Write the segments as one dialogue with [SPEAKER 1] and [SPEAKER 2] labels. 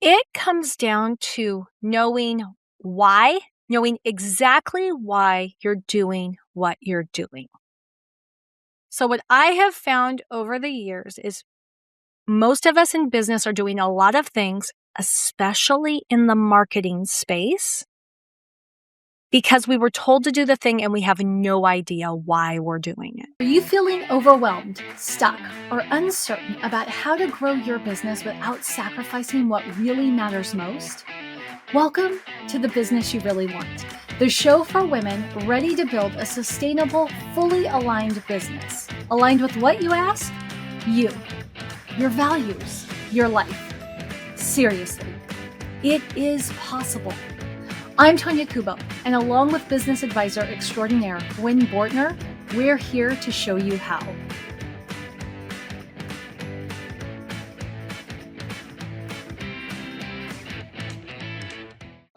[SPEAKER 1] It comes down to knowing why, knowing exactly why you're doing what you're doing. So what I have found over the years is most of us in business are doing a lot of things, especially in the marketing space, because we were told to do the thing and we have no idea why we're doing it.
[SPEAKER 2] Are you feeling overwhelmed, stuck, or uncertain about how to grow your business without sacrificing what really matters most? Welcome to The Business You Really Want, the show for women ready to build a sustainable, fully aligned business. Aligned with what, you ask? You, your values, your life. Seriously, it is possible. I'm Tanya Kubo, and along with business advisor extraordinaire Gwen Bortner, we're here to show you how.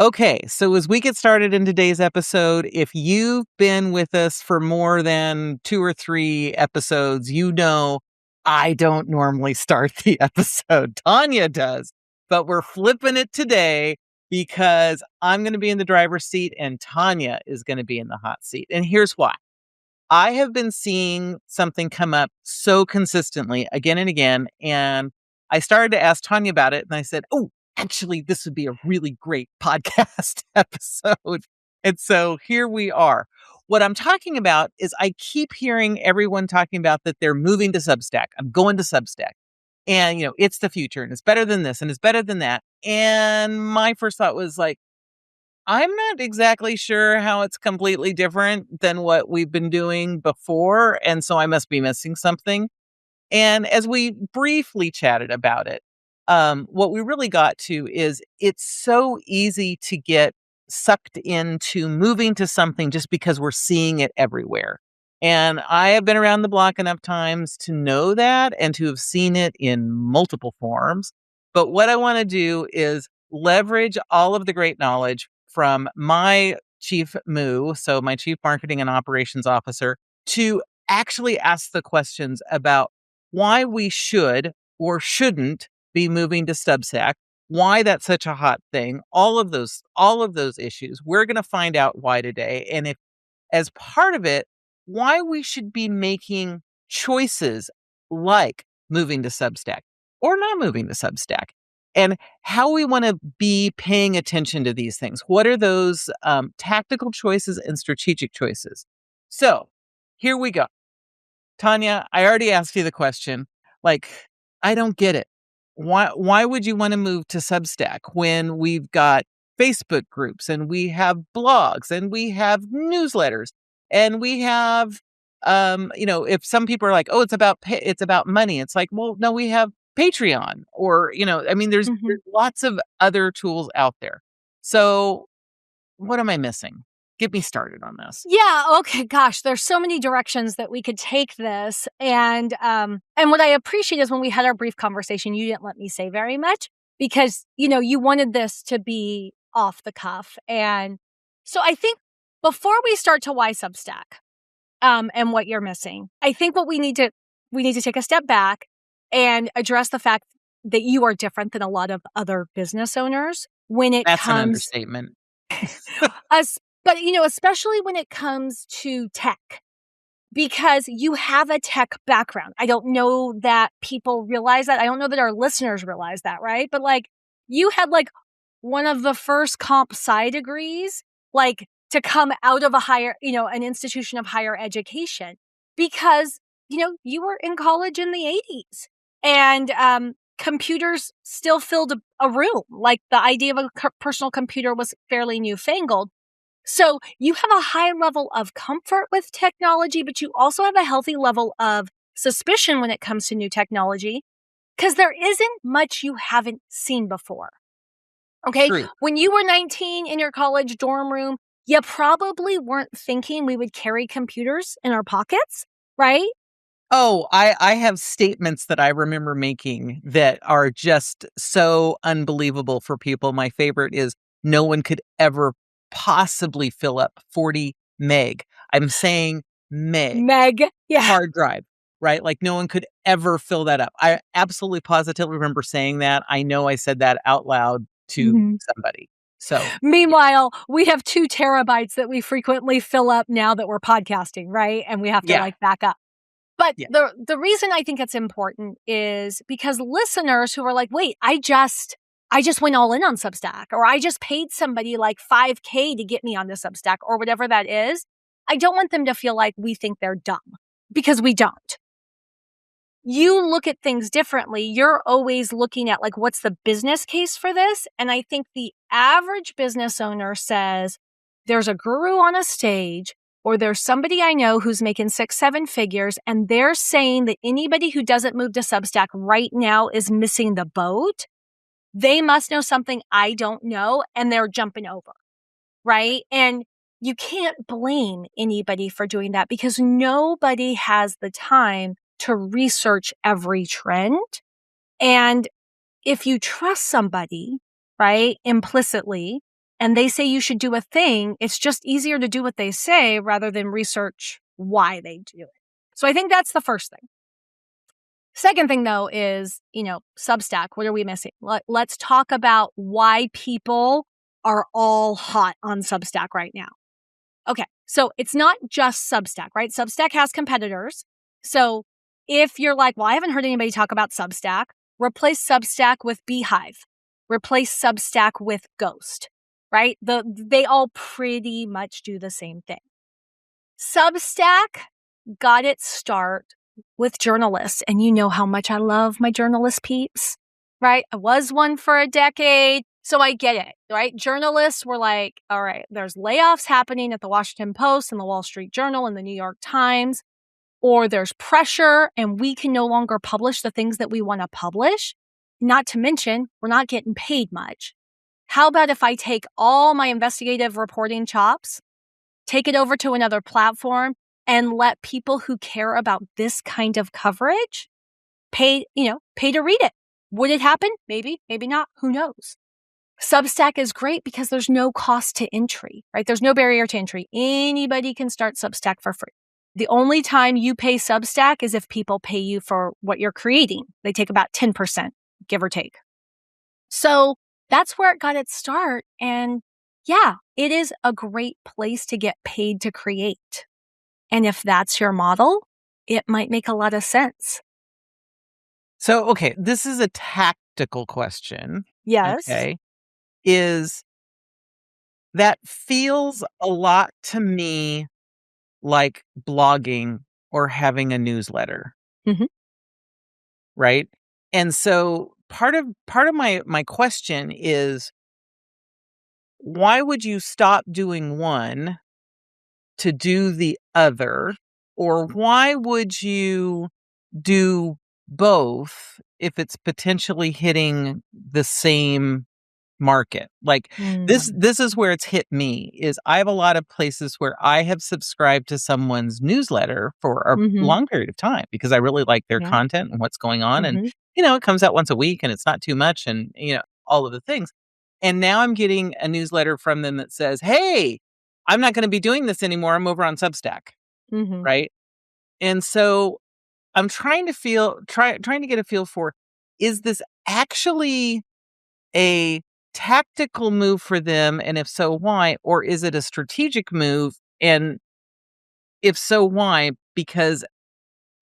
[SPEAKER 3] Okay, so as we get started in today's episode, if you've been with us for more than 2 or 3 episodes, you know I don't normally start the episode. Tanya does, but we're flipping it today because I'm going to be in the driver's seat and Tanya is going to be in the hot seat. And here's why. I have been seeing something come up so consistently again and again, and I started to ask Tanya about it, and I said, oh, actually, this would be a really great podcast episode. And so here we are. What I'm talking about is I keep hearing everyone talking about that they're moving to Substack. I'm going to Substack. And, it's the future and it's better than this and it's better than that. And my first thought was like, I'm not exactly sure how it's completely different than what we've been doing before. And so I must be missing something. And as we briefly chatted about it, what we really got to is it's so easy to get sucked into moving to something just because we're seeing it everywhere. And I have been around the block enough times to know that and to have seen it in multiple forms. But what I want to do is leverage all of the great knowledge from my chief moo, so my chief marketing and operations officer, to actually ask the questions about why we should or shouldn't be moving to Substack, why that's such a hot thing, all of those issues. We're going to find out why today. And if as part of it, why we should be making choices like moving to Substack or not moving to Substack, and how we want to be paying attention to these things. What are those tactical choices and strategic choices? So here we go. Tanya, I already asked you the question. Like, I don't get it. Why would you want to move to Substack when we've got Facebook groups and we have blogs and we have newsletters and we have, if some people are like, oh, it's about money. It's like, well, no, we have Patreon or, there's lots of other tools out there. So what am I missing? Get me started on this.
[SPEAKER 1] Yeah. Okay. Gosh, there's so many directions that we could take this. And what I appreciate is when we had our brief conversation, you didn't let me say very much because, you wanted this to be off the cuff. And so I think before we start to why Substack, and what you're missing, I think what we need to take a step back and address the fact that you are different than a lot of other business owners when it
[SPEAKER 3] That's
[SPEAKER 1] comes.
[SPEAKER 3] an understatement.
[SPEAKER 1] But, especially when it comes to tech, because you have a tech background. I don't know that people realize that. I don't know that our listeners realize that, right? But you had one of the first comp sci degrees, to come out of a higher, an institution of higher education because, you were in college in the 80s and, computers still filled a room. The idea of a personal computer was fairly newfangled. So you have a high level of comfort with technology, but you also have a healthy level of suspicion when it comes to new technology because there isn't much you haven't seen before. Okay.
[SPEAKER 3] True.
[SPEAKER 1] When you were 19 in your college dorm room, you probably weren't thinking we would carry computers in our pockets, right?
[SPEAKER 3] Oh, I have statements that I remember making that are just so unbelievable for people. My favorite is no one could ever possibly fill up 40 meg. I'm saying meg.
[SPEAKER 1] Yeah.
[SPEAKER 3] Hard drive. right? Like no one could ever fill that up. I absolutely positively remember saying that. I know I said that out loud to somebody. So
[SPEAKER 1] Meanwhile, we have 2 terabytes that we frequently fill up now that we're podcasting, right? And we have to
[SPEAKER 3] yeah,
[SPEAKER 1] back up. But
[SPEAKER 3] yeah.
[SPEAKER 1] the reason I think it's important is because listeners who are like, wait, I just went all in on Substack, or I just paid somebody like $5K to get me on the Substack, or whatever that is. I don't want them to feel like we think they're dumb, because we don't. You look at things differently. You're always looking at like, what's the business case for this? And I think the average business owner says, there's a guru on a stage, or there's somebody I know who's making 6, 7 figures, and they're saying that anybody who doesn't move to Substack right now is missing the boat. They must know something I don't know, and they're jumping over, right? And you can't blame anybody for doing that, because nobody has the time to research every trend. And if you trust somebody, right, implicitly, and they say you should do a thing, it's just easier to do what they say rather than research why they do it. So I think that's the first thing. Second thing, though, is, Substack. What are we missing? Let's talk about why people are all hot on Substack right now. Okay, so it's not just Substack, right? Substack has competitors. So if you're like, well, I haven't heard anybody talk about Substack, replace Substack with Beehiiv, replace Substack with Ghost, right? They all pretty much do the same thing. Substack got its start with journalists, and you know how much I love my journalist peeps, right? I was one for a decade, so I get it, right? Journalists were like, all right, there's layoffs happening at the Washington Post and the Wall Street Journal and the New York Times, or there's pressure and we can no longer publish the things that we want to publish. Not to mention, we're not getting paid much. How about if I take all my investigative reporting chops, take it over to another platform, and let people who care about this kind of coverage pay to read it? Would it happen? Maybe, maybe not. Who knows? Substack is great because there's no cost to entry, right? There's no barrier to entry. Anybody can start Substack for free. The only time you pay Substack is if people pay you for what you're creating. They take about 10%, give or take. So that's where it got its start. And yeah, it is a great place to get paid to create. And if that's your model, it might make a lot of sense.
[SPEAKER 3] So, okay, this is a tactical question.
[SPEAKER 1] Yes.
[SPEAKER 3] Okay. Is that feels a lot to me like blogging or having a newsletter.
[SPEAKER 1] Mhm.
[SPEAKER 3] Right? And so part of my question is, why would you stop doing one to do the other? Or why would you do both if it's potentially hitting the same market? Like this is where it's hit me. Is I have a lot of places where I have subscribed to someone's newsletter for a long period of time because I really like their content and what's going on. And it comes out once a week and it's not too much, and all of the things. And now I'm getting a newsletter from them that says, hey, I'm not going to be doing this anymore. I'm over on Substack. Right. And so I'm trying to get a feel for, is this actually a tactical move for them? And if so, why? Or is it a strategic move? And if so, why? Because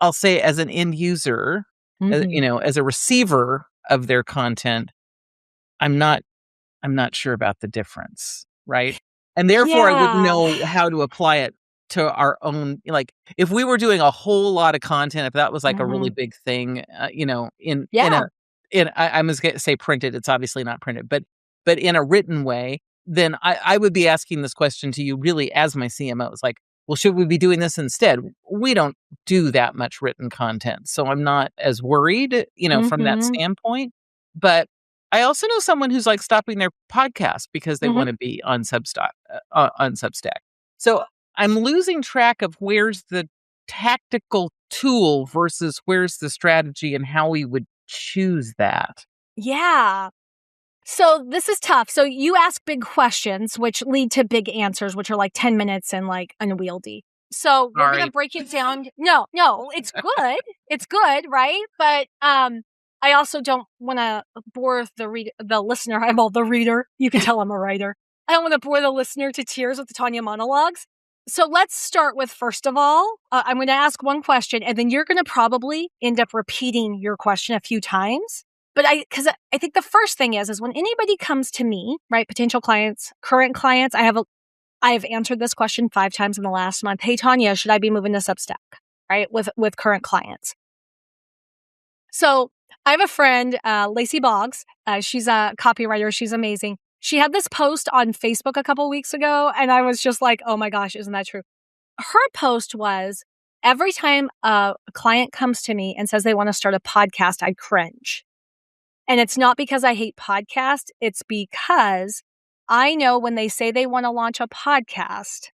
[SPEAKER 3] I'll say, as an end user, as a receiver of their content, I'm not sure about the difference, right? And therefore, I wouldn't know how to apply it to our own. Like, if we were doing a whole lot of content, if that was like a really big thing, I'm just gonna say printed. It's obviously not printed, but in a written way, then I would be asking this question to you, really, as my CMO. It's like, well, should we be doing this instead? We don't do that much written content, so I'm not as worried, from that standpoint. But I also know someone who's like stopping their podcast because they want to be on Substack. So I'm losing track of where's the tactical tool versus where's the strategy and how we would choose that.
[SPEAKER 1] Yeah. So this is tough. So you ask big questions, which lead to big answers, which are like 10 minutes and like unwieldy. So we're going
[SPEAKER 3] Sorry.
[SPEAKER 1] to break it down. No, it's good. It's good, right? But I also don't want to bore the listener. I'm all the reader. You can tell I'm a writer. I don't want to bore the listener to tears with the Tanya monologues. So let's start with, first of all, I'm going to ask one question, and then you're going to probably end up repeating your question a few times. But because I think the first thing is when anybody comes to me, right, potential clients, current clients, I have answered this question 5 times in the last month. Hey, Tanya, should I be moving to Substack? Right? With current clients. So I have a friend, Lacey Boggs. She's a copywriter. She's amazing. She had this post on Facebook a couple weeks ago, and I was just like, oh my gosh, isn't that true? Her post was, every time a client comes to me and says they want to start a podcast, I cringe. And it's not because I hate podcasts. It's because I know when they say they want to launch a podcast,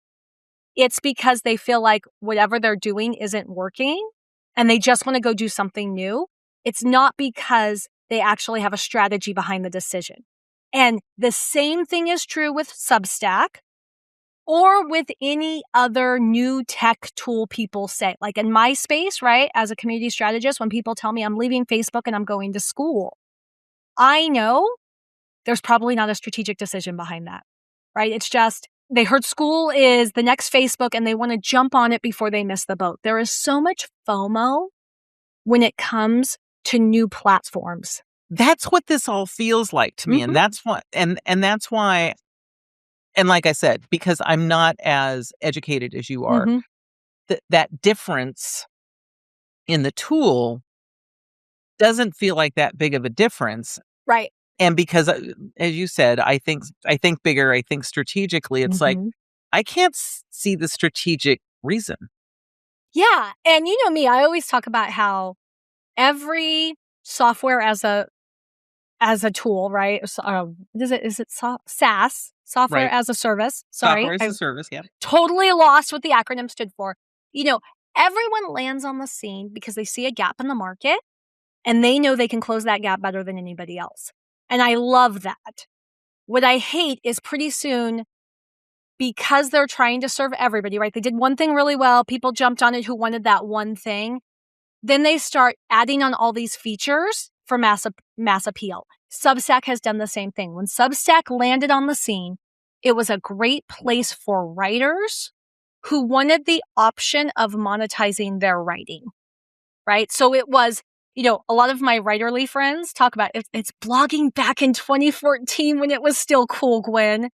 [SPEAKER 1] it's because they feel like whatever they're doing isn't working and they just want to go do something new. It's not because they actually have a strategy behind the decision. And the same thing is true with Substack or with any other new tech tool people say. Like in my space, right, as a community strategist, when people tell me I'm leaving Facebook and I'm going to school, I know there's probably not a strategic decision behind that, right? It's just they heard school is the next Facebook and they want to jump on it before they miss the boat. There is so much FOMO when it comes to new platforms.
[SPEAKER 3] That's what this all feels like to me.
[SPEAKER 1] Mm-hmm.
[SPEAKER 3] And that's what, and that's why, and like I said, because I'm not as educated as you are, that difference in the tool doesn't feel like that big of a difference.
[SPEAKER 1] Right.
[SPEAKER 3] And because, as you said, I think bigger, I think strategically, it's like, I can't see the strategic reason.
[SPEAKER 1] Yeah. And you know me, I always talk about how every software as a tool, right? Is it SaaS, software
[SPEAKER 3] Right.
[SPEAKER 1] as a service? Sorry.
[SPEAKER 3] Software as a service, yeah.
[SPEAKER 1] Totally lost what the acronym stood for. You know, everyone lands on the scene because they see a gap in the market and they know they can close that gap better than anybody else. And I love that. What I hate is pretty soon, because they're trying to serve everybody, right? They did one thing really well. People jumped on it who wanted that one thing. Then they start adding on all these features for mass appeal. Substack has done the same thing. When Substack landed on the scene, it was a great place for writers who wanted the option of monetizing their writing, right? So it was, a lot of my writerly friends talk about it's blogging back in 2014 when it was still cool, Gwen.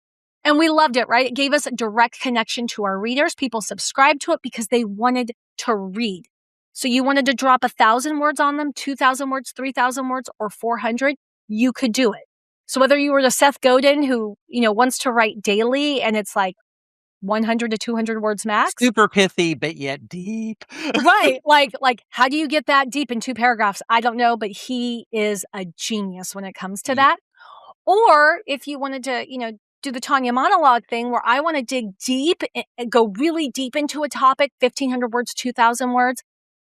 [SPEAKER 1] And we loved it, right? It gave us a direct connection to our readers. People subscribed to it because they wanted to read. So you wanted to drop 1,000 words on them, 2,000 words, 3,000 words, or 400, you could do it. So whether you were the Seth Godin who, wants to write daily and it's like 100 to 200 words max.
[SPEAKER 3] Super pithy, but yet deep.
[SPEAKER 1] Right. Like how do you get that deep in 2 paragraphs? I don't know, but he is a genius when it comes to that. Or if you wanted to, do the Tanya monologue thing where I want to dig deep and go really deep into a topic, 1,500 words, 2,000 words,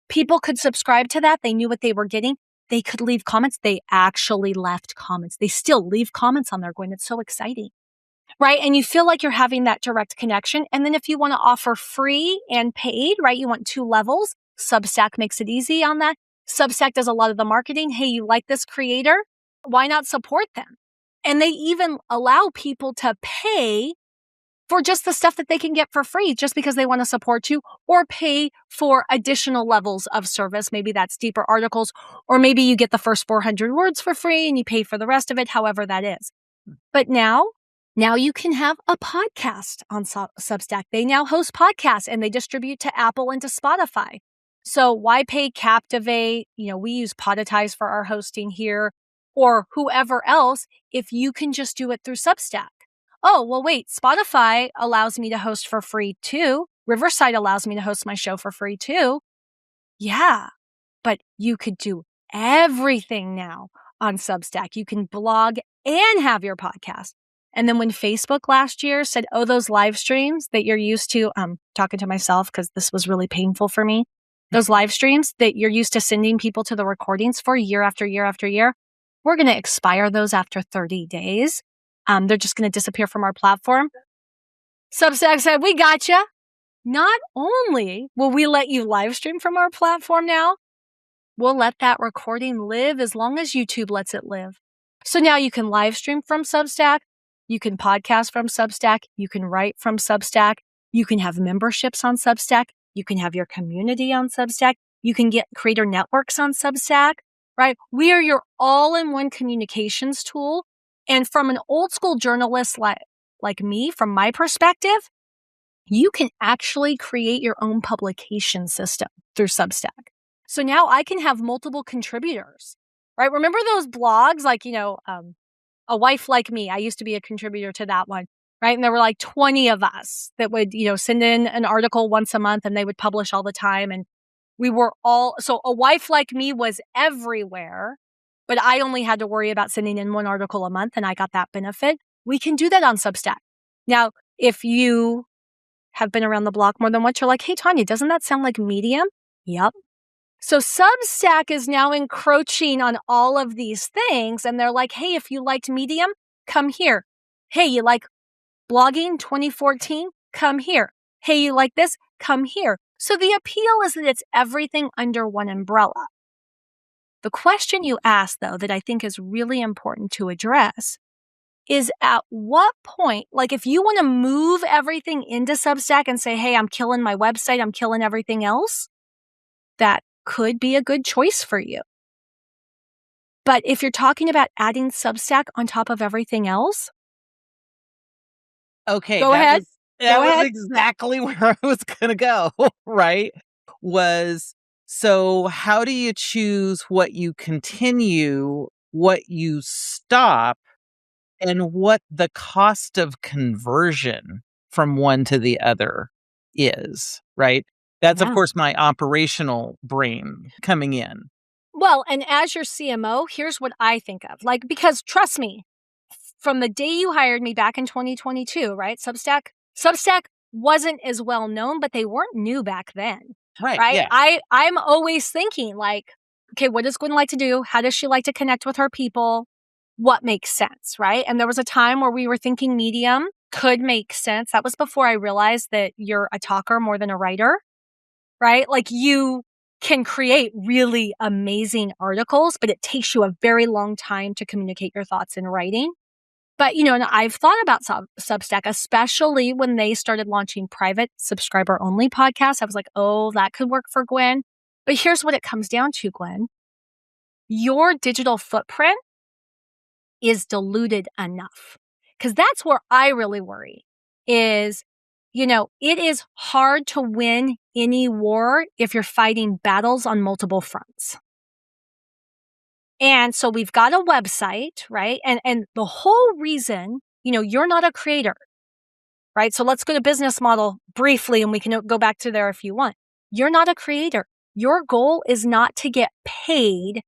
[SPEAKER 1] people could subscribe to that. They knew what they were getting. They could leave comments. They actually left comments. They still leave comments on there, Gwen. It's so exciting. Right? And you feel like you're having that direct connection. And then if you want to offer free and paid, right? You want 2 levels. Substack makes it easy on that. Substack does a lot of the marketing. Hey, you like this creator? Why not support them? And they even allow people to pay for just the stuff that they can get for free just because they want to support you, or pay for additional levels of service. Maybe that's deeper articles, or maybe you get the first 400 words for free and you pay for the rest of it, however that is. But now you can have a podcast on Substack. They now host podcasts and they distribute to Apple and to Spotify. So why pay Captivate? We use Podetize for our hosting here, or whoever else, if you can just do it through Substack. Oh, well, wait, Spotify allows me to host for free too. Riverside allows me to host my show for free too. Yeah, but you could do everything now on Substack. You can blog and have your podcast. And then when Facebook last year said, oh, those live streams that you're used to, talking to myself because this was really painful for me, those live streams that you're used to sending people to the recordings for year after year after year, we're going to expire those after 30 days. They're just going to disappear from our platform. Substack said, we gotcha. not only will we let you live stream from our platform now, we'll let that recording live as long as YouTube lets it live. So now you can live stream from Substack, you can podcast from Substack, you can write from Substack, you can have memberships on Substack, you can have your community on Substack, you can get creator networks on Substack, right? We are your all-in-one communications tool. And from an old school journalist like me, from my perspective, you can actually create your own publication system through Substack. So now I can have multiple contributors, right? Remember those blogs like, A Wife Like Me? I used to be a contributor to that one, right? And there were like 20 of us that would, send in an article once a month and they would publish all the time. And we were so A Wife Like Me was everywhere, but I only had to worry about sending in one article a month and I got that benefit. We can do that on Substack. Now, if you have been around the block more than once, you're like, hey, Tanya, doesn't that sound like Medium? Yep. So Substack is now encroaching on all of these things. And they're like, hey, if you liked Medium, come here. Hey, you like blogging 2014? Come here. Hey, you like this? Come here. So the appeal is that it's everything under one umbrella. The question you asked, though, that I think is really important to address is at what point, like if you want to move everything into Substack and say, hey, I'm killing my website, I'm killing everything else, that could be a good choice for you. But if you're talking about adding Substack on top of everything else,
[SPEAKER 3] okay,
[SPEAKER 1] go ahead.
[SPEAKER 3] That was exactly where I was going to go, right? So how do you choose what you continue, what you stop, and what the cost of conversion from one to the other is, right? That's, of course, my operational brain coming in.
[SPEAKER 1] Well, and as your CMO, here's what I think of. Because trust me, from the day you hired me back in 2022, right? Substack wasn't as well known, but they weren't new back then.
[SPEAKER 3] Right? Yeah.
[SPEAKER 1] I'm always thinking okay, what does Gwen like to do? How does she like to connect with her people? What makes sense, right? And there was a time where we were thinking Medium could make sense. That was before I realized that you're a talker more than a writer, right? You can create really amazing articles, but it takes you a very long time to communicate your thoughts in writing. But, and I've thought about Substack, especially when they started launching private subscriber-only podcasts. I was like, oh, that could work for Gwen. But here's what it comes down to, Gwen. Your digital footprint is diluted enough. Because that's where I really worry is, it is hard to win any war if you're fighting battles on multiple fronts. And so we've got a website, right? And the whole reason, you're not a creator, right? So let's go to business model briefly and we can go back to there if you want. You're not a creator. Your goal is not to get paid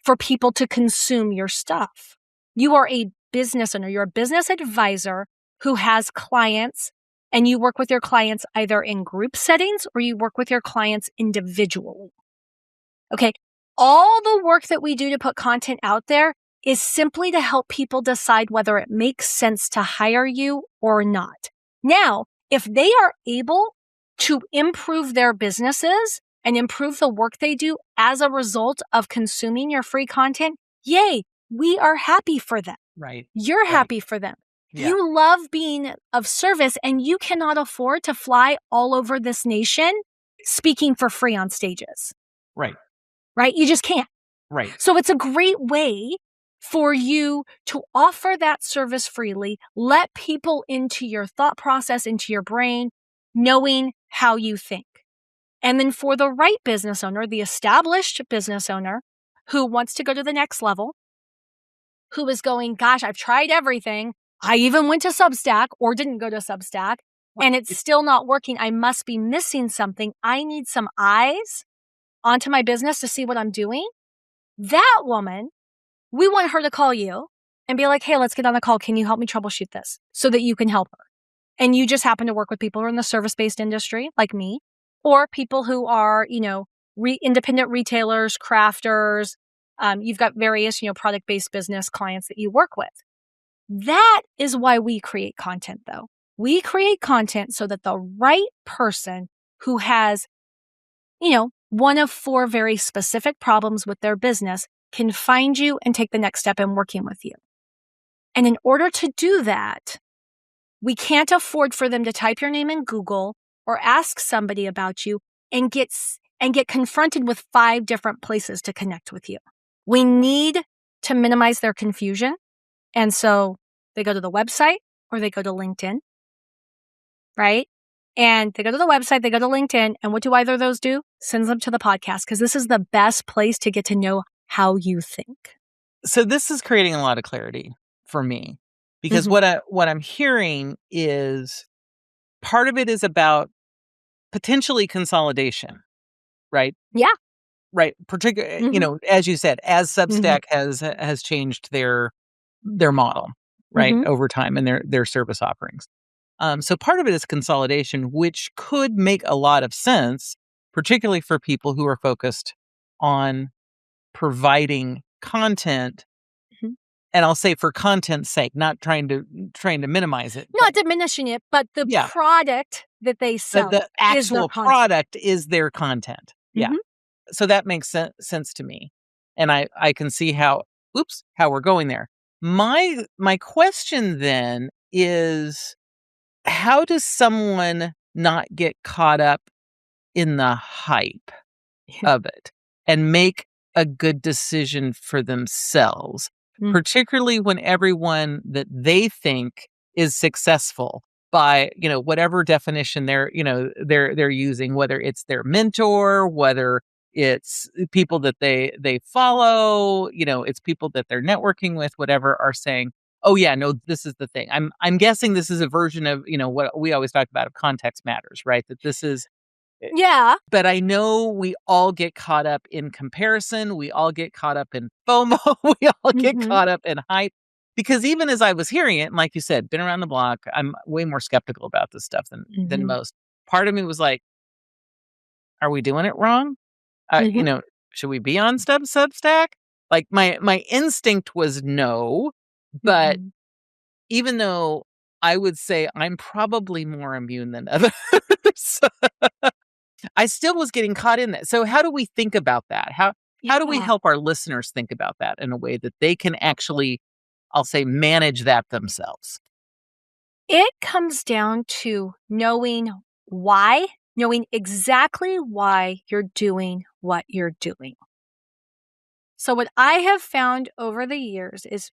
[SPEAKER 1] for people to consume your stuff. You are a business owner. You're a business advisor who has clients and you work with your clients either in group settings or you work with your clients individually. Okay. All the work that we do to put content out there is simply to help people decide whether it makes sense to hire you or not. Now, if they are able to improve their businesses and improve the work they do as a result of consuming your free content, yay, we are happy for them.
[SPEAKER 3] Right.
[SPEAKER 1] You're happy for them.
[SPEAKER 3] Yeah.
[SPEAKER 1] You love being of service and you cannot afford to fly all over this nation speaking for free on stages.
[SPEAKER 3] Right.
[SPEAKER 1] Right? You just can't.
[SPEAKER 3] Right.
[SPEAKER 1] So it's a great way for you to offer that service freely, let people into your thought process, into your brain, knowing how you think. And then for the right business owner, the established business owner who wants to go to the next level, who is going, gosh, I've tried everything. I even went to Substack or didn't go to Substack and it's still not working. I must be missing something. I need some eyes onto my business to see what I'm doing. That woman, we want her to call you and be like, hey, let's get on a call. Can you help me troubleshoot this so that you can help her? And you just happen to work with people who are in the service-based industry like me, or people who are, independent retailers, crafters. You've got various, product-based business clients that you work with. That is why we create content though. We create content so that the right person who has, one of 4 very specific problems with their business can find you and take the next step in working with you. And in order to do that, we can't afford for them to type your name in Google or ask somebody about you and get confronted with 5 different places to connect with you. We need to minimize their confusion. And so they go to the website or they go to LinkedIn, right? And they go to the website, they go to LinkedIn, and what do either of those do? Sends them to the podcast, because this is the best place to get to know how you think.
[SPEAKER 3] So this is creating a lot of clarity for me, because
[SPEAKER 1] Mhm.
[SPEAKER 3] what I'm hearing is part of it is about potentially consolidation, right?
[SPEAKER 1] Yeah.
[SPEAKER 3] Right. Particularly,
[SPEAKER 1] Mhm.
[SPEAKER 3] as you said, as
[SPEAKER 1] Mhm.
[SPEAKER 3] Substack has changed their model, right,
[SPEAKER 1] Mhm.
[SPEAKER 3] over time, and their service offerings. So part of it is consolidation, which could make a lot of sense, particularly for people who are focused on providing content.
[SPEAKER 1] Mhm.
[SPEAKER 3] And I'll say for content's sake, not trying to minimize it,
[SPEAKER 1] Not
[SPEAKER 3] but
[SPEAKER 1] diminishing it, but the
[SPEAKER 3] yeah,
[SPEAKER 1] product that they sell
[SPEAKER 3] the
[SPEAKER 1] is their
[SPEAKER 3] actual
[SPEAKER 1] content.
[SPEAKER 3] product is their content. Yeah.
[SPEAKER 1] Mhm.
[SPEAKER 3] So that makes sense to me. And I can see how we're going there. My question then is, how does someone not get caught up in the hype of it and make a good decision for themselves,
[SPEAKER 1] Mm.
[SPEAKER 3] particularly when everyone that they think is successful by, whatever definition they're using, whether it's their mentor, whether it's people that they follow, it's people that they're networking with, whatever, are saying, oh yeah, no, this is the thing. I'm guessing this is a version of, what we always talk about, of context matters, right? That this is.
[SPEAKER 1] Yeah.
[SPEAKER 3] But I know we all get caught up in comparison. We all get caught up in FOMO. We all get
[SPEAKER 1] Mhm.
[SPEAKER 3] caught up in hype. Because even as I was hearing it, and like you said, been around the block, I'm way more skeptical about this stuff than
[SPEAKER 1] Mhm.
[SPEAKER 3] most. Part of me was like, are we doing it wrong?
[SPEAKER 1] Mhm.
[SPEAKER 3] Should we be on Substack? Like my instinct was no, but
[SPEAKER 1] Mhm.
[SPEAKER 3] even though I would say I'm probably more immune than others, I still was getting caught in that. So how do we think about that? How do we
[SPEAKER 1] Yeah.
[SPEAKER 3] help our listeners think about that in a way that they can actually, I'll say, manage that themselves?
[SPEAKER 1] It comes down to knowing why, knowing exactly why you're doing what you're doing. So what I have found over the years is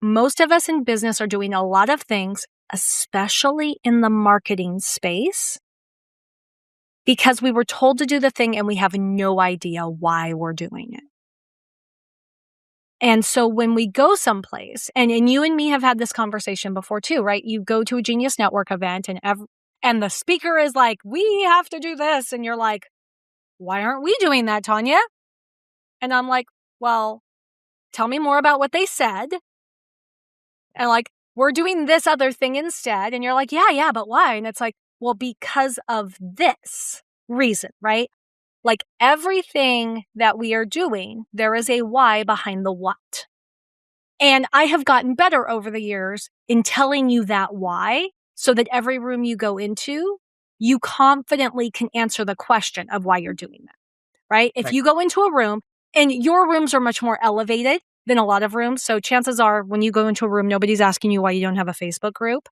[SPEAKER 1] most of us in business are doing a lot of things, especially in the marketing space, because we were told to do the thing and we have no idea why we're doing it. And so when we go someplace, and you and me have had this conversation before too, right? You go to a Genius Network event and the speaker is like, we have to do this. And you're like, why aren't we doing that, Tanya? And I'm like, well, tell me more about what they said. And like, we're doing this other thing instead. And you're like, yeah, but why? And it's like, well, because of this reason, right? Like everything that we are doing, there is a why behind the what. And I have gotten better over the years in telling you that why, so that every room you go into, you confidently can answer the question of why you're doing that, right? If
[SPEAKER 3] Right.
[SPEAKER 1] you go into a room, and your rooms are much more elevated than a lot of rooms. So chances are when you go into a room, nobody's asking you why you don't have a Facebook group.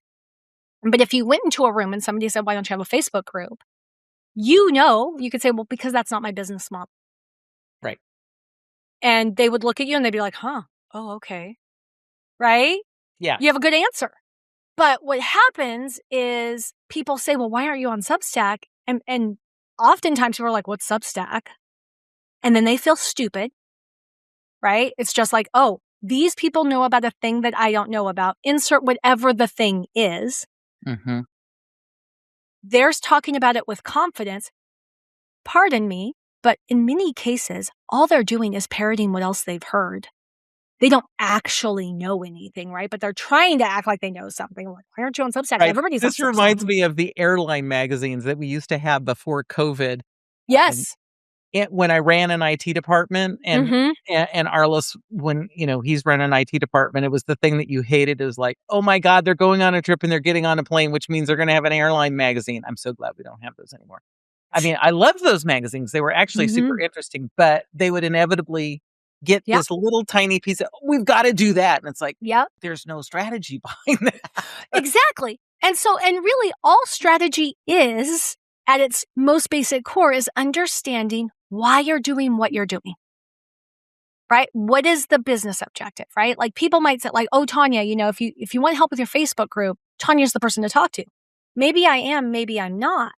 [SPEAKER 1] But if you went into a room and somebody said, why don't you have a Facebook group? You could say, well, because that's not my business model.
[SPEAKER 3] Right.
[SPEAKER 1] And they would look at you and they'd be like, huh, oh, okay. Right?
[SPEAKER 3] Yeah.
[SPEAKER 1] You have a good answer. But what happens is people say, well, why aren't you on Substack? And oftentimes people are like, what's Substack? And then they feel stupid, right? It's just like, oh, these people know about a thing that I don't know about. Insert whatever the thing is.
[SPEAKER 3] Mm-hmm.
[SPEAKER 1] They're talking about it with confidence. Pardon me, but in many cases, all they're doing is parroting what else they've heard. They don't actually know anything, right? But they're trying to act like they know something. Like, why aren't you on Substack?
[SPEAKER 3] Right.
[SPEAKER 1] Everybody's on
[SPEAKER 3] This
[SPEAKER 1] Substack.
[SPEAKER 3] reminds me of the airline magazines that we used to have before COVID. Um,
[SPEAKER 1] Yes.
[SPEAKER 3] when I ran an IT department and
[SPEAKER 1] Mhm.
[SPEAKER 3] and Arliss, when, he's run an IT department, it was the thing that you hated. It was like, oh my God, they're going on a trip and they're getting on a plane, which means they're going to have an airline magazine. I'm so glad we don't have those anymore. I mean, I loved those magazines. They were actually super
[SPEAKER 1] Mhm.
[SPEAKER 3] interesting, but they would inevitably get
[SPEAKER 1] Yep.
[SPEAKER 3] this little tiny piece of, we've got to do that. And it's like,
[SPEAKER 1] Yep.
[SPEAKER 3] there's no strategy behind that.
[SPEAKER 1] Exactly. And really all strategy is, at its most basic core, is understanding why you're doing what you're doing. Right? What is the business objective, right? Like, people might say, like, oh, Tanya, if you want help with your Facebook group, Tanya's the person to talk to. Maybe I am, maybe I'm not.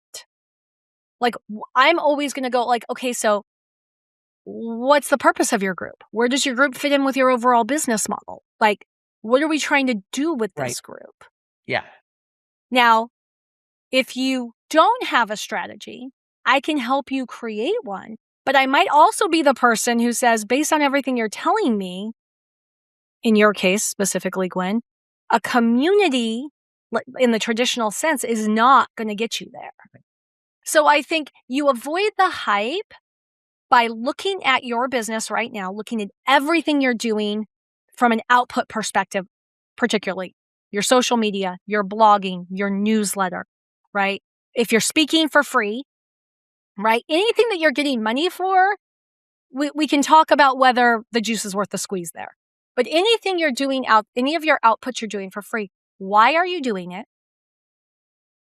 [SPEAKER 1] Like, I'm always going to go like, okay, so what's the purpose of your group? Where does your group fit in with your overall business model? Like, what are we trying to do with
[SPEAKER 3] Right.
[SPEAKER 1] this group?
[SPEAKER 3] Yeah.
[SPEAKER 1] Now, if you don't have a strategy, I can help you create one. But I might also be the person who says, based on everything you're telling me, in your case specifically, Gwen, a community in the traditional sense is not going to get you there. So I think you avoid the hype by looking at your business right now, looking at everything you're doing from an output perspective, particularly your social media, your blogging, your newsletter, right? If you're speaking for free, right? Anything that you're getting money for, we can talk about whether the juice is worth the squeeze there. But anything you're doing any of your outputs you're doing for free, why are you doing it?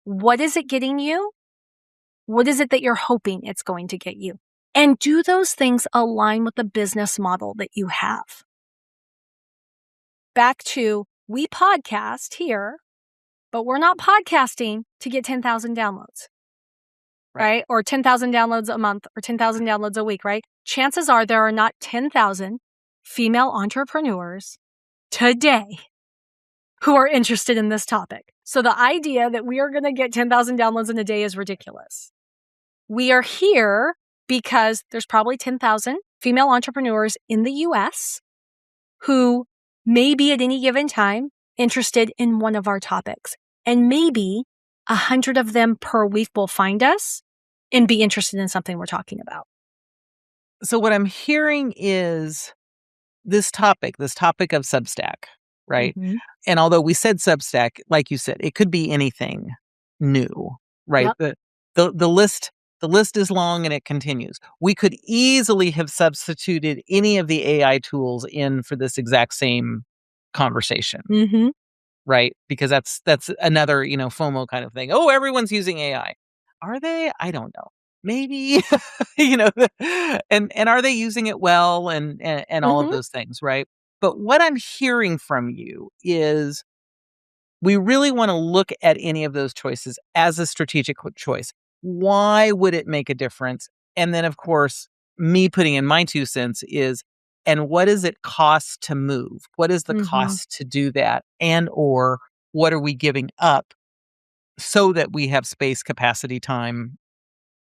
[SPEAKER 1] What is it getting you? What is it that you're hoping it's going to get you? And do those things align with the business model that you have? Back to, we podcast here, but we're not podcasting to get 10,000 downloads, right? Or 10,000 downloads a month or 10,000 downloads a week, right? Chances are there are not 10,000 female entrepreneurs today who are interested in this topic. So the idea that we are going to get 10,000 downloads in a day is ridiculous. We are here because there's probably 10,000 female entrepreneurs in the US who may be at any given time interested in one of our topics. And maybe 100 of them per week will find us and be interested in something we're talking about.
[SPEAKER 3] So what I'm hearing is this topic of Substack, right?
[SPEAKER 1] Mm-hmm.
[SPEAKER 3] And although we said Substack, like you said, it could be anything new, right?
[SPEAKER 1] Yep.
[SPEAKER 3] The list is long and it continues. We could easily have substituted any of the AI tools in for this exact same conversation,
[SPEAKER 1] Mm-hmm.
[SPEAKER 3] right? Because that's another, FOMO kind of thing. Oh, everyone's using AI. Are they? I don't know. Maybe, and are they using it well and all of
[SPEAKER 1] Mm-hmm.
[SPEAKER 3] those things, right? But what I'm hearing from you is we really want to look at any of those choices as a strategic choice. Why would it make a difference? And then, of course, me putting in my 2 cents is, and what does it cost to move? What is the
[SPEAKER 1] Mm-hmm.
[SPEAKER 3] cost to do that? And or what are we giving up so that we have space, capacity, time,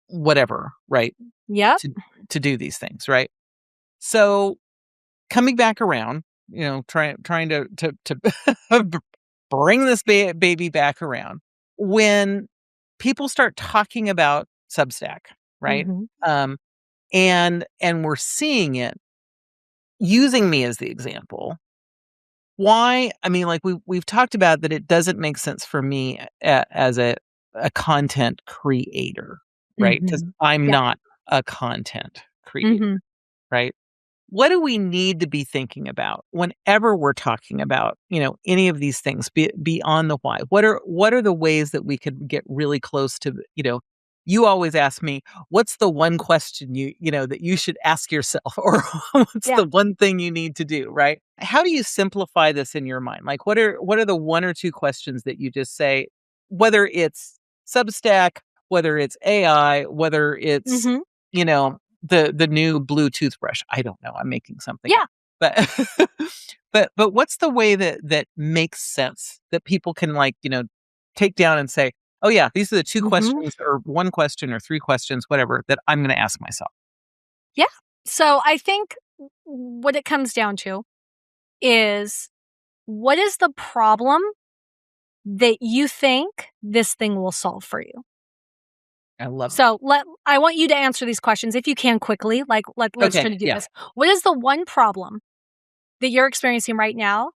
[SPEAKER 3] whatever, right?
[SPEAKER 1] Yep.
[SPEAKER 3] To do these things, right? So coming back around, trying to bring this baby back around. When people start talking about Substack, right?
[SPEAKER 1] Mm-hmm.
[SPEAKER 3] Um, and we're seeing it, using me as the example. Why? I mean, like we've talked about that it doesn't make sense for me as a content creator, right? Because
[SPEAKER 1] Mm-hmm.
[SPEAKER 3] I'm
[SPEAKER 1] Yeah.
[SPEAKER 3] not a content creator,
[SPEAKER 1] Mm-hmm.
[SPEAKER 3] right? What do we need to be thinking about whenever we're talking about, any of these things beyond the why? What are the ways that we could get really close to, you always ask me, what's the one question that you should ask yourself, or what's
[SPEAKER 1] Yeah.
[SPEAKER 3] the one thing you need to do, right? How do you simplify this in your mind? Like, what are the 1 or 2 questions that you just say, whether it's Substack, whether it's AI, whether it's,
[SPEAKER 1] Mm-hmm.
[SPEAKER 3] the new blue toothbrush. I don't know. I'm making something
[SPEAKER 1] Yeah.
[SPEAKER 3] up. But but what's the way that makes sense that people can, like, take down and say, "Oh yeah, these are the 2
[SPEAKER 1] Mm-hmm.
[SPEAKER 3] questions or 1 question or 3 questions, whatever, that I'm going to ask myself."
[SPEAKER 1] Yeah. So I think what it comes down to is, what is the problem that you think this thing will solve for you?
[SPEAKER 3] I love it.
[SPEAKER 1] So I want you to answer these questions if you can quickly. Let's
[SPEAKER 3] Okay,
[SPEAKER 1] try to do
[SPEAKER 3] yeah.
[SPEAKER 1] this. What is the one problem that you're experiencing right now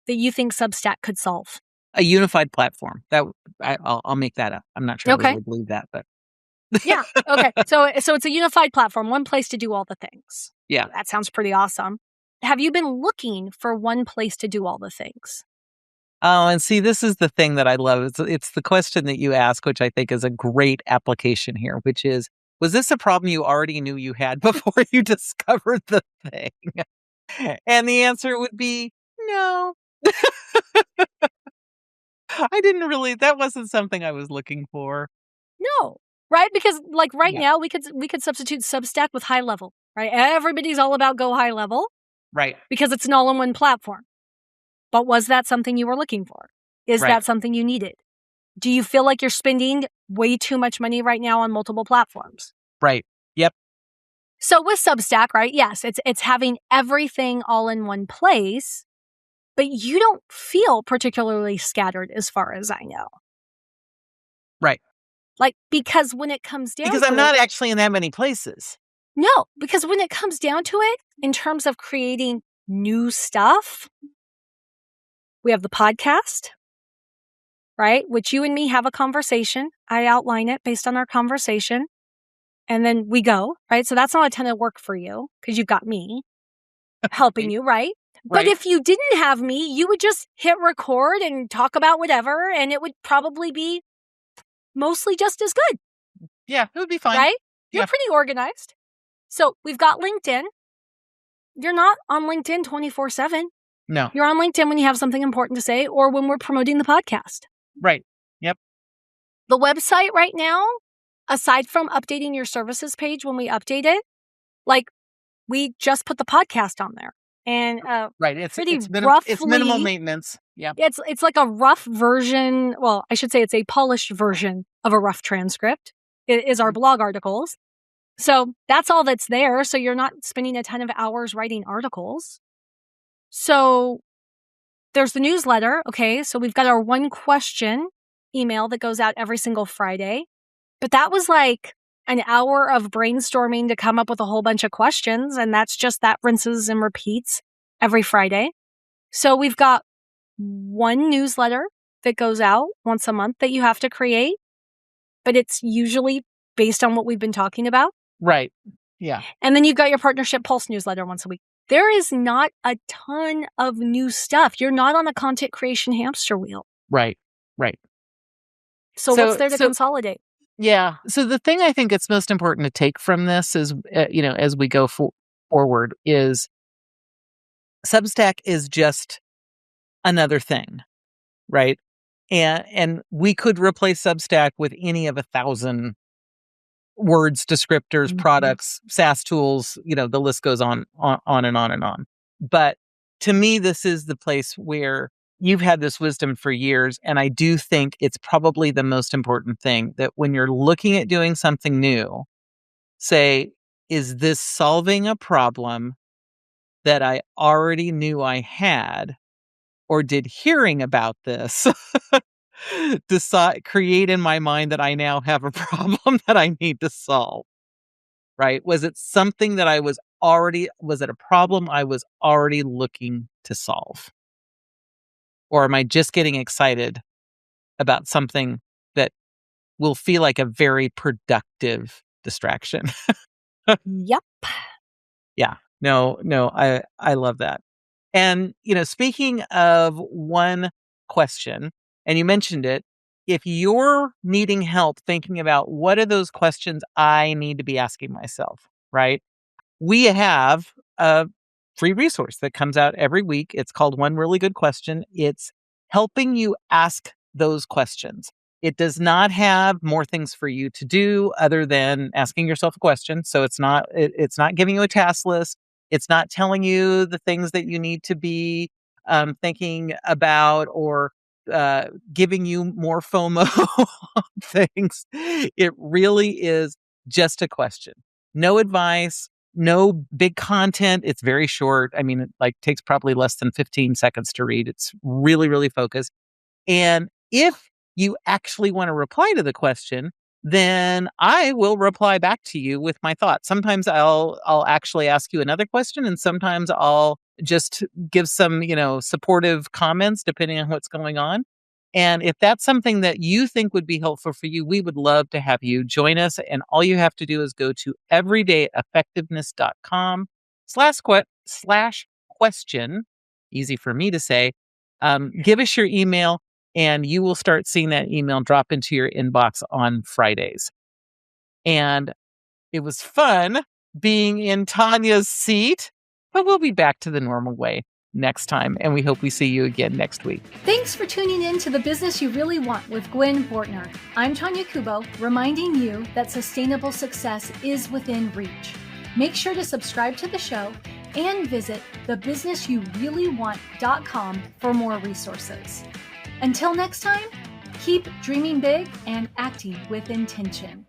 [SPEAKER 1] that you think Substack could solve?
[SPEAKER 3] A unified platform. I'll make that up. I'm not sure I
[SPEAKER 1] Okay.
[SPEAKER 3] really believe that, but
[SPEAKER 1] Yeah. Okay. So it's a unified platform, one place to do all the things.
[SPEAKER 3] yeah.
[SPEAKER 1] That sounds pretty awesome. Have you been looking for one place to do all the things?
[SPEAKER 3] Oh, and see, this is the thing that I love. It's the question that you ask, which I think is a great application here, which is, was this a problem you already knew you had before you discovered the thing? And the answer would be no. I didn't really, that wasn't something I was looking for.
[SPEAKER 1] No. Right? Because right
[SPEAKER 3] Yeah.
[SPEAKER 1] now we could substitute Substack with high level, right? Everybody's all about go high level
[SPEAKER 3] Right.
[SPEAKER 1] because it's an all-in-one platform. But was that something you were looking for? Is
[SPEAKER 3] Right.
[SPEAKER 1] that something you needed? Do you feel like you're spending way too much money right now on multiple platforms?
[SPEAKER 3] Right. Yep.
[SPEAKER 1] So with Substack, right? Yes, it's having everything all in one place, but you don't feel particularly scattered as far as I know.
[SPEAKER 3] Right.
[SPEAKER 1] Because when it comes down
[SPEAKER 3] Because
[SPEAKER 1] to
[SPEAKER 3] I'm not actually in that many places.
[SPEAKER 1] No, because when it comes down to it, in terms of creating new stuff, we have the podcast, right? Which you and me have a conversation. I outline it based on our conversation. And then we go, right? So that's not a ton of work for you because you've got me helping you, right? But
[SPEAKER 3] Right.
[SPEAKER 1] if you didn't have me, you would just hit record and talk about whatever, and it would probably be mostly just as good,
[SPEAKER 3] Yeah, it would be fine.
[SPEAKER 1] right? You're
[SPEAKER 3] Yeah.
[SPEAKER 1] pretty organized. So we've got LinkedIn. You're not on LinkedIn 24/7.
[SPEAKER 3] No.
[SPEAKER 1] You're on LinkedIn when you have something important to say or when we're promoting the podcast.
[SPEAKER 3] Right. Yep.
[SPEAKER 1] The website right now, aside from updating your services page when we update it, we just put the podcast on there. And
[SPEAKER 3] Right. It's
[SPEAKER 1] pretty
[SPEAKER 3] it's
[SPEAKER 1] roughly,
[SPEAKER 3] minimal maintenance. Yeah.
[SPEAKER 1] it's like a rough version. Well, I should say it's a polished version of a rough transcript. It is our blog articles. So that's all that's there. So you're not spending a ton of hours writing articles. So there's the newsletter. Okay. So we've got our one question email that goes out every single Friday. But that was like an hour of brainstorming to come up with a whole bunch of questions. And that rinses and repeats every Friday. So we've got one newsletter that goes out once a month that you have to create, but it's usually based on what we've been talking about.
[SPEAKER 3] Right. Yeah.
[SPEAKER 1] And then you've got your Partnership Pulse newsletter once a week. There is not a ton of new stuff. You're not on a content creation hamster wheel.
[SPEAKER 3] Right. Right.
[SPEAKER 1] So what's there to consolidate?
[SPEAKER 3] Yeah. So the thing I think it's most important to take from this is, as we go forward, is Substack is just another thing, right? And we could replace Substack with any of 1,000 words, descriptors, products, SaaS tools. The list goes on and on and on. But to me, this is the place where you've had this wisdom for years. And I do think it's probably the most important thing that when you're looking at doing something new, say, is this solving a problem that I already knew I had, or did hearing about this create in my mind that I now have a problem that I need to solve? Right? Was it something that was it a problem I was already looking to solve? Or am I just getting excited about something that will feel like a very productive distraction?
[SPEAKER 1] Yep.
[SPEAKER 3] Yeah. No, I love that. And, speaking of one question, and you mentioned it, if you're needing help thinking about what are those questions I need to be asking myself, right? We have a free resource that comes out every week. It's called One Really Good Question. It's helping you ask those questions. It does not have more things for you to do other than asking yourself a question. So it's not giving you a task list. It's not telling you the things that you need to be thinking about or giving you more FOMO things. It really is just a question. No advice, no big content. It's very short. I mean, it takes probably less than 15 seconds to read. It's really, really focused. And if you actually want to reply to the question, then I will reply back to you with my thoughts. Sometimes I'll actually ask you another question, and sometimes I'll just give some, supportive comments depending on what's going on. And if that's something that you think would be helpful for you, we would love to have you join us. And all you have to do is go to everydayeffectiveness.com/question, easy for me to say. Give us your email, and you will start seeing that email drop into your inbox on Fridays. And it was fun being in Tanya's seat, but we'll be back to the normal way next time. And we hope we see you again next week.
[SPEAKER 2] Thanks for tuning in to The Business You Really Want with Gwen Bortner. I'm Tanya Kubo, reminding you that sustainable success is within reach. Make sure to subscribe to the show and visit thebusinessyoureallyWant.com for more resources. Until next time, keep dreaming big and acting with intention.